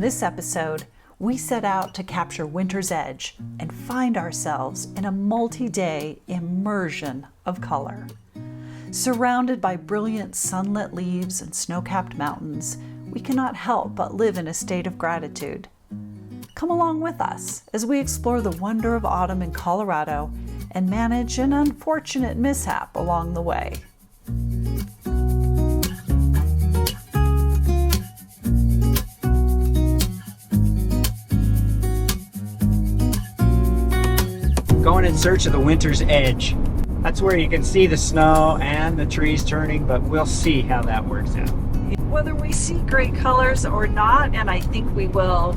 this episode, we set out to capture winter's edge and find ourselves in a multi-day immersion of color. Surrounded by brilliant sunlit leaves and snow-capped mountains, we cannot help but live in a state of gratitude. Come along with us as we explore the wonder of autumn in Colorado and manage an unfortunate mishap along the way. Going in search of the winter's edge. That's where you can see the snow and the trees turning, but we'll see how that works out. Whether we see great colors or not, and I think we will,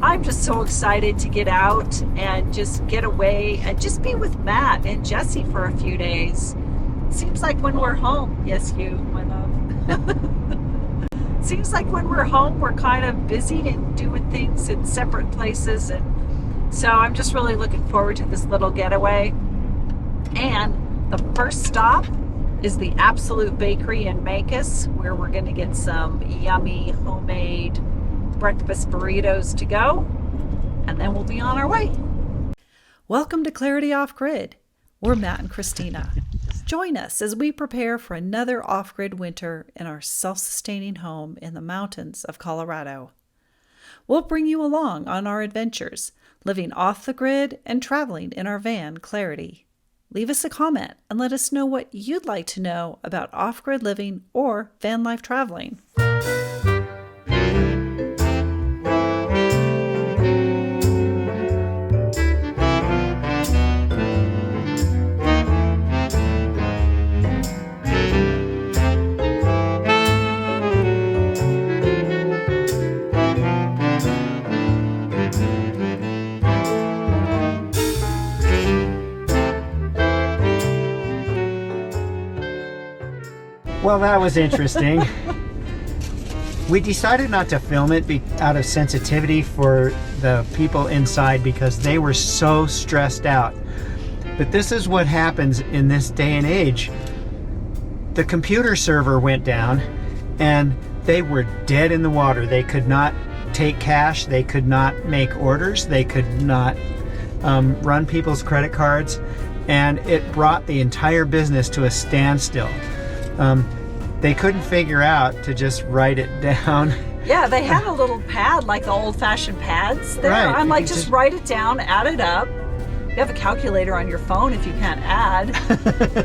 I'm just so excited to get out and just get away and just be with Matt and Jesse for a few days. Seems like when we're home, yes, you, my love. Seems like when we're home, we're kind of busy and doing things in separate places. And so I'm just really looking forward to this little getaway. And the first stop is the Absolute Bakery in Mancos, where we're going to get some yummy homemade breakfast burritos to go, and then we'll be on our way. Welcome to Clarity Off Grid. We're Matt and Kristina. Join us as we prepare for another off-grid winter in our self-sustaining home in the mountains of Colorado. We'll bring you along on our adventures, living off the grid and traveling in our van, Clarity. Leave us a comment and let us know what you'd like to know about off-grid living or van life traveling. Well, that was interesting. We decided not to film it out of sensitivity for the people inside because they were so stressed out. But this is what happens in this day and age. The computer server went down and they were dead in the water. They could not take cash. They could not make orders. They could not run people's credit cards. And it brought the entire business to a standstill. They couldn't figure out to just write it down. Yeah, they had a little pad, like the old-fashioned pads there. Right. I'm like, just write it down, add it up. You have a calculator on your phone if you can't add.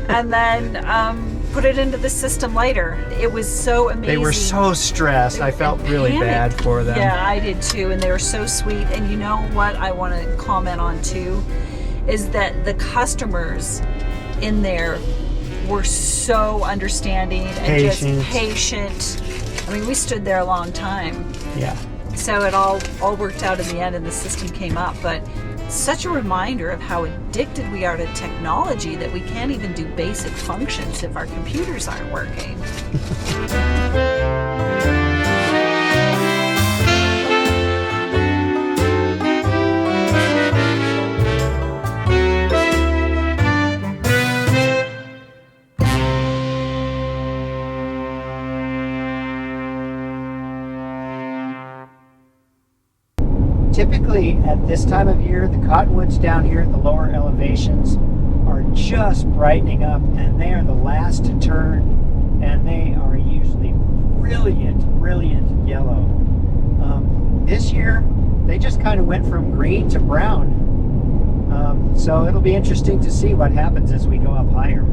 And then put it into the system later. It was so amazing. They were so stressed. I felt really bad for them. Yeah, I did too. And they were so sweet. And you know what I want to comment on too? Is that the customers in there were so understanding and just patient. I mean, we stood there a long time. Yeah. So it all worked out in the end and the system came up. But such a reminder of how addicted we are to technology that we can't even do basic functions if our computers aren't working. Typically at this time of year, the cottonwoods down here at the lower elevations are just brightening up, and they are the last to turn, and they are usually brilliant yellow. This year, they just kind of went from green to brown. So it'll be interesting to see what happens as we go up higher.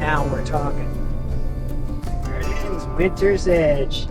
Now we're talking. There it is, Winter's Edge.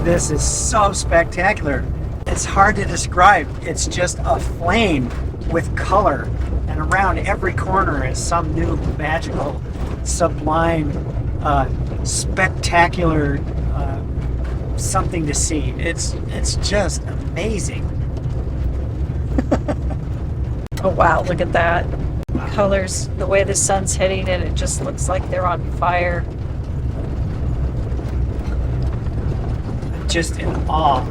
This is so spectacular. It's hard to describe. It's just a flame with color, and around every corner is some new magical, sublime, spectacular something to see. It's just amazing. Oh wow, look at that. Colors, the way the sun's hitting it, it just looks like they're on fire. Just in awe.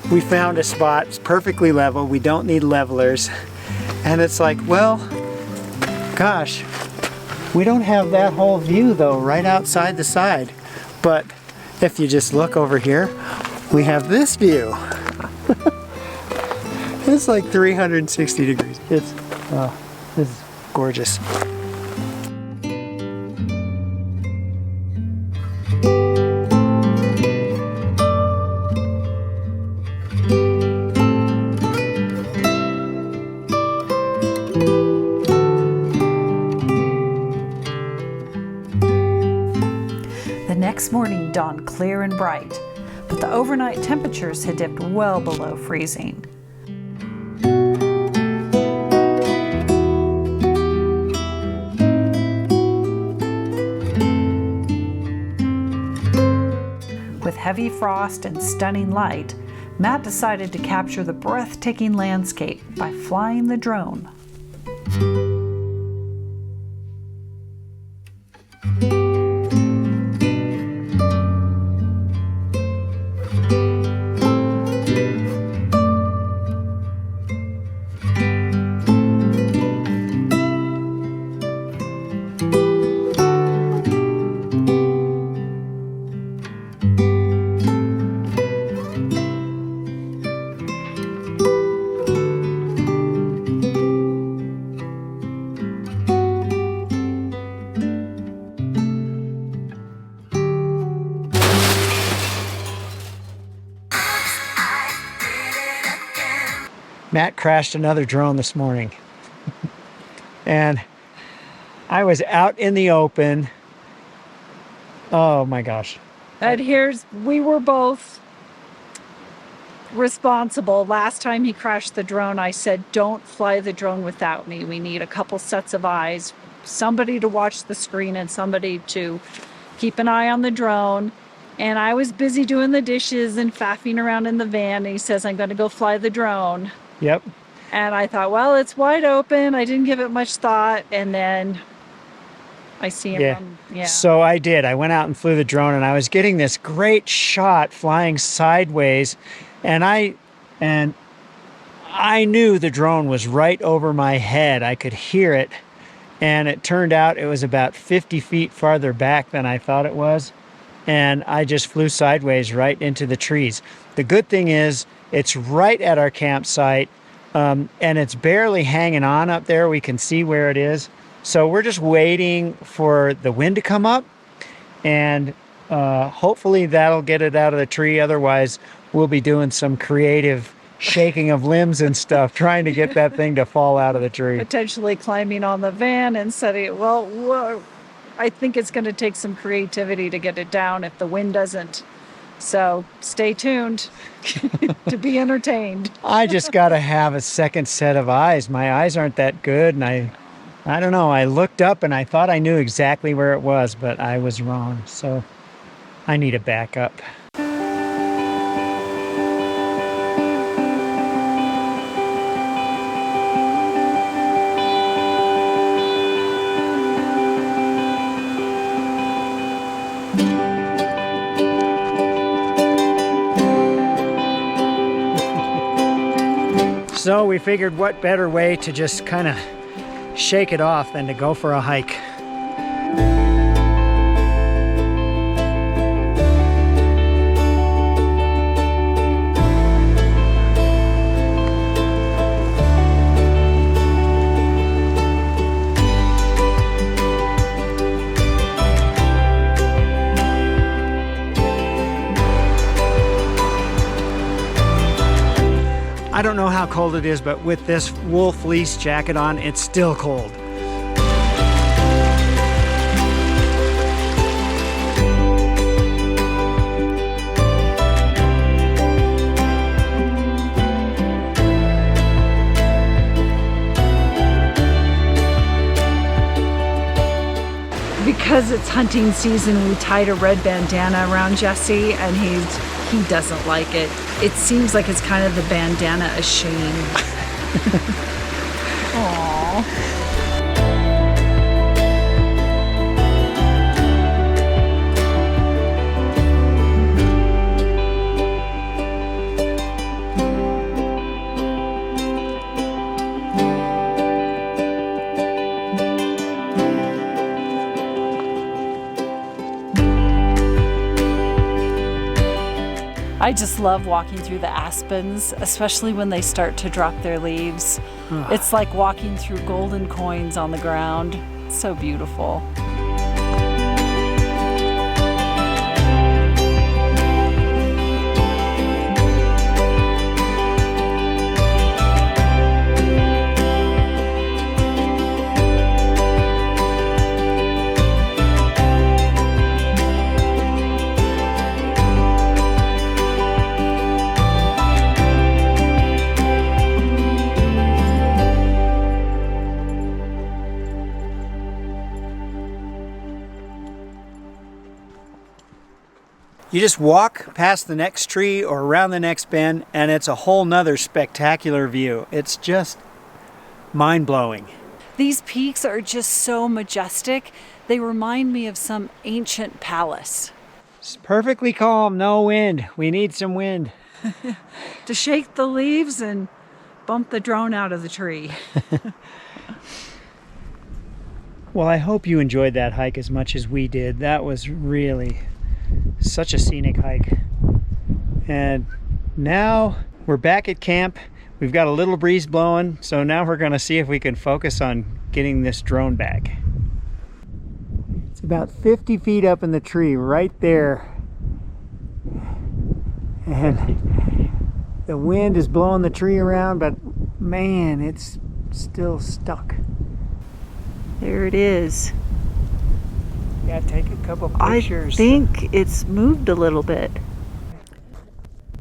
We found a spot. It's perfectly level. We don't need levelers. And it's like, well, gosh, we don't have that whole view though, right outside the side. But if you just look over here, we have this view. It's like 360 degrees. This is gorgeous. The next morning dawned clear and bright, but the overnight temperatures had dipped well below freezing. With heavy frost and stunning light, Matt decided to capture the breathtaking landscape by flying the drone. Matt crashed another drone this morning. And I was out in the open. Oh my gosh. And we were both responsible. Last time he crashed the drone, I said, don't fly the drone without me. We need a couple sets of eyes, somebody to watch the screen and somebody to keep an eye on the drone. And I was busy doing the dishes and faffing around in the van. And he says, I'm going to go fly the drone. Yep. And I thought, well, it's wide open. I didn't give it much thought. And then I see him. Yeah. So I did. I went out and flew the drone, and I was getting this great shot flying sideways. And I knew the drone was right over my head. I could hear it. And it turned out it was about 50 feet farther back than I thought it was. And I just flew sideways right into the trees. The good thing is it's right at our campsite, and it's barely hanging on up there. We can see where it is. So we're just waiting for the wind to come up, and hopefully that'll get it out of the tree. Otherwise, we'll be doing some creative shaking of limbs and stuff, trying to get that thing to fall out of the tree. Potentially climbing on the van and setting it. Well, I think it's going to take some creativity to get it down if the wind doesn't. So stay tuned to be entertained. I just got to have a second set of eyes. My eyes aren't that good, and I don't know. I looked up and I thought I knew exactly where it was, but I was wrong. So I need a backup. So we figured what better way to just kind of shake it off than to go for a hike. I don't know how cold it is, but with this wool fleece jacket on, it's still cold. Because it's hunting season, we tied a red bandana around Jesse, and he doesn't like it. It seems like it's kind of the bandana of shame. Aww. I just love walking through the aspens, especially when they start to drop their leaves. It's like walking through golden coins on the ground. It's so beautiful. You just walk past the next tree or around the next bend, and it's a whole nother spectacular view. It's just mind-blowing. These peaks are just so majestic. They remind me of some ancient palace. It's perfectly calm, no wind. We need some wind. To shake the leaves and bump the drone out of the tree. Well, I hope you enjoyed that hike as much as we did. That was really such a scenic hike. And now we're back at camp. We've got a little breeze blowing, so now we're going to see if we can focus on getting this drone back. It's about 50 feet up in the tree right there. And the wind is blowing the tree around, but man, it's still stuck. There it is. Yeah, take a couple pictures. I think it's moved a little bit.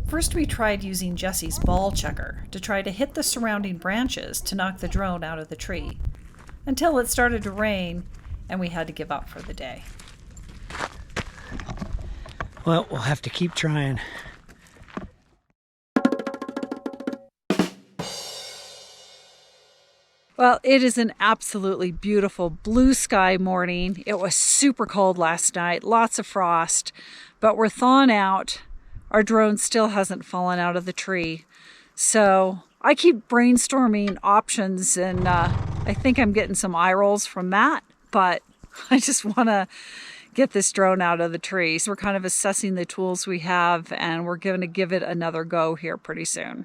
First, we tried using Jesse's ball checker to try to hit the surrounding branches to knock the drone out of the tree, until it started to rain and we had to give up for the day. Well, we'll have to keep trying. Well, it is an absolutely beautiful blue sky morning. It was super cold last night, lots of frost, but we're thawing out. Our drone still hasn't fallen out of the tree. So I keep brainstorming options, and I think I'm getting some eye rolls from Matt, but I just want to get this drone out of the tree. So we're kind of assessing the tools we have, and we're going to give it another go here pretty soon.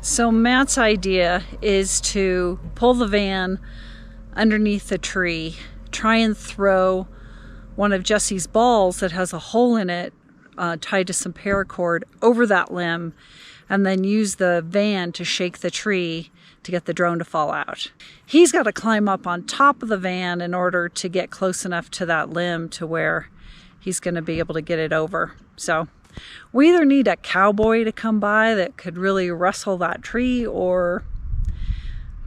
So Matt's idea is to pull the van underneath the tree, try and throw one of Jesse's balls that has a hole in it tied to some paracord over that limb, and then use the van to shake the tree to get the drone to fall out. He's got to climb up on top of the van in order to get close enough to that limb to where he's going to be able to get it over. So we either need a cowboy to come by that could really wrestle that tree, or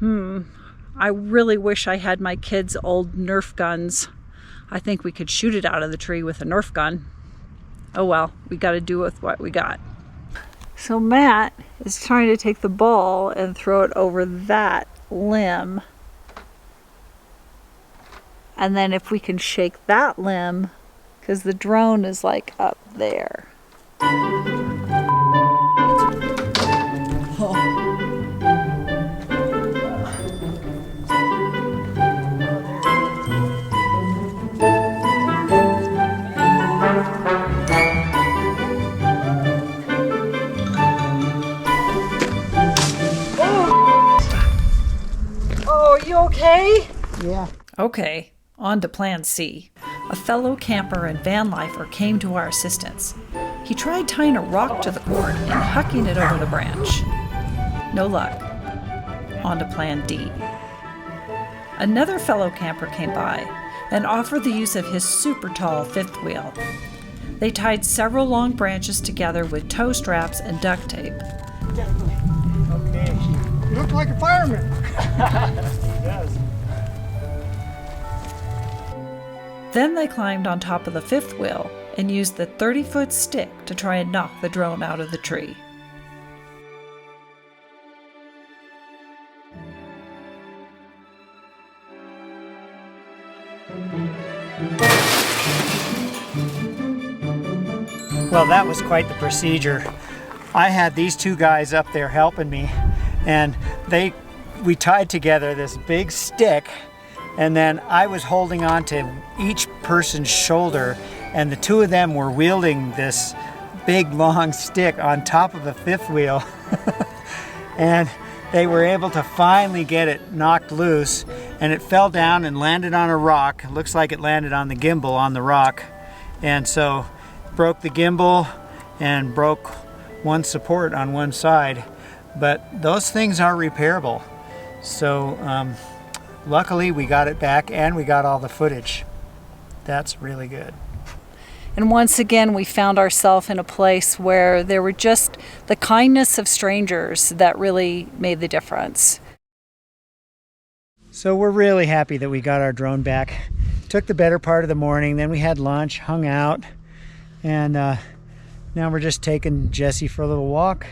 I really wish I had my kids' old Nerf guns. I think we could shoot it out of the tree with a Nerf gun. Oh well, we got to do with what we got. So Matt is trying to take the ball and throw it over that limb. And then if we can shake that limb, because the drone is like up there. Oh, you okay? Yeah. Okay, on to plan C. A fellow camper and van lifer came to our assistance. He tried tying a rock to the cord and hucking it over the branch. No luck. On to plan D. Another fellow camper came by and offered the use of his super tall fifth wheel. They tied several long branches together with tow straps and duct tape. Okay. You look like a fireman. He does. Then they climbed on top of the fifth wheel and used the 30-foot stick to try and knock the drone out of the tree. Well, that was quite the procedure. I had these two guys up there helping me, and we tied together this big stick, and then I was holding on to each person's shoulder, and the two of them were wielding this big long stick on top of the fifth wheel. And they were able to finally get it knocked loose, and it fell down and landed on a rock. It looks like it landed on the gimbal on the rock, and so broke the gimbal and broke one support on one side. But those things are repairable. So luckily we got it back and we got all the footage. That's really good. And once again, we found ourselves in a place where there were just the kindness of strangers that really made the difference. So we're really happy that we got our drone back. Took the better part of the morning, then we had lunch, hung out, and now we're just taking Jesse for a little walk.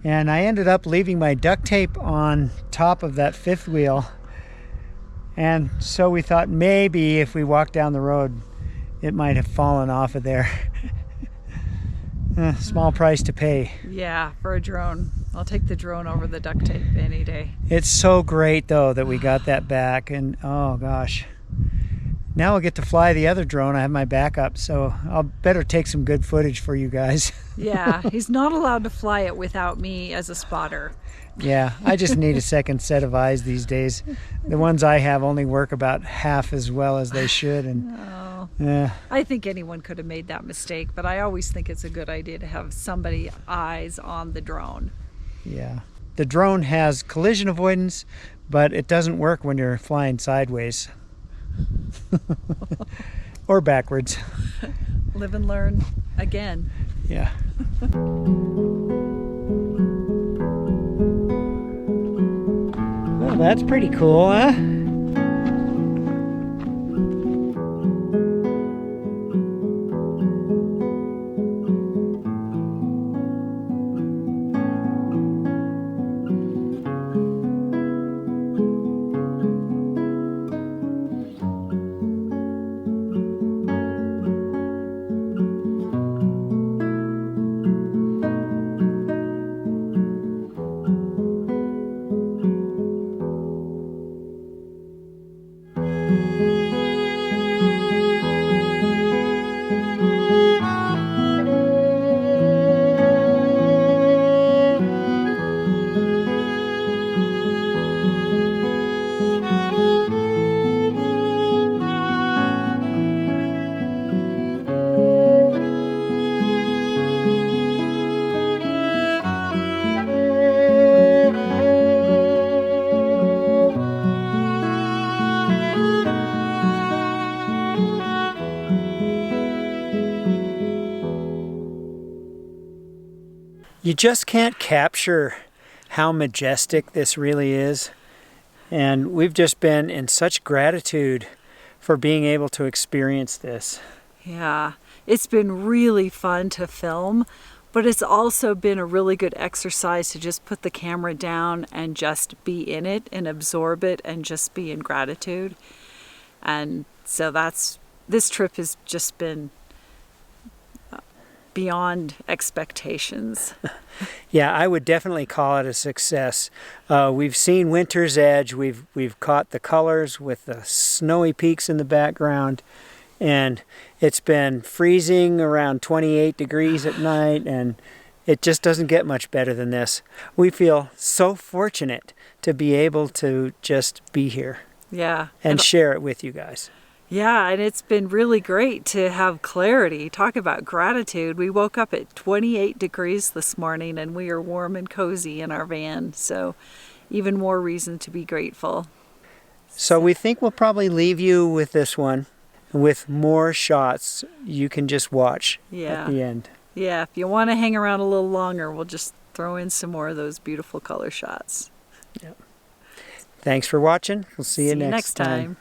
And I ended up leaving my duct tape on top of that fifth wheel. And so we thought maybe if we walked down the road, it might have fallen off of there. Small price to pay. Yeah, for a drone. I'll take the drone over the duct tape any day. It's so great though that we got that back, and oh gosh. Now I'll get to fly the other drone. I have my backup, so I'll better take some good footage for you guys. Yeah, he's not allowed to fly it without me as a spotter. Yeah, I just need a second set of eyes these days. The ones I have only work about half as well as they should, and I think anyone could have made that mistake, but I always think it's a good idea to have somebody eyes on the drone. Yeah. The drone has collision avoidance, but it doesn't work when you're flying sideways. Or backwards. Live and learn again. Yeah. Well, that's pretty cool, huh? You just can't capture how majestic this really is. And we've just been in such gratitude for being able to experience this. Yeah, it's been really fun to film, but it's also been a really good exercise to just put the camera down and just be in it and absorb it and just be in gratitude. And so this trip has just been beyond expectations. Yeah, I would definitely call it a success. We've seen winter's edge. We've caught the colors with the snowy peaks in the background, and it's been freezing around 28 degrees at night, and it just doesn't get much better than this. We feel so fortunate to be able to just be here. Yeah. And share it with you guys. Yeah, and it's been really great to have clarity. Talk about gratitude. We woke up at 28 degrees this morning and we are warm and cozy in our van. So even more reason to be grateful. So we think we'll probably leave you with this one with more shots you can just watch at the end. Yeah, if you want to hang around a little longer, we'll just throw in some more of those beautiful color shots. Yep. Thanks for watching. We'll see you next time.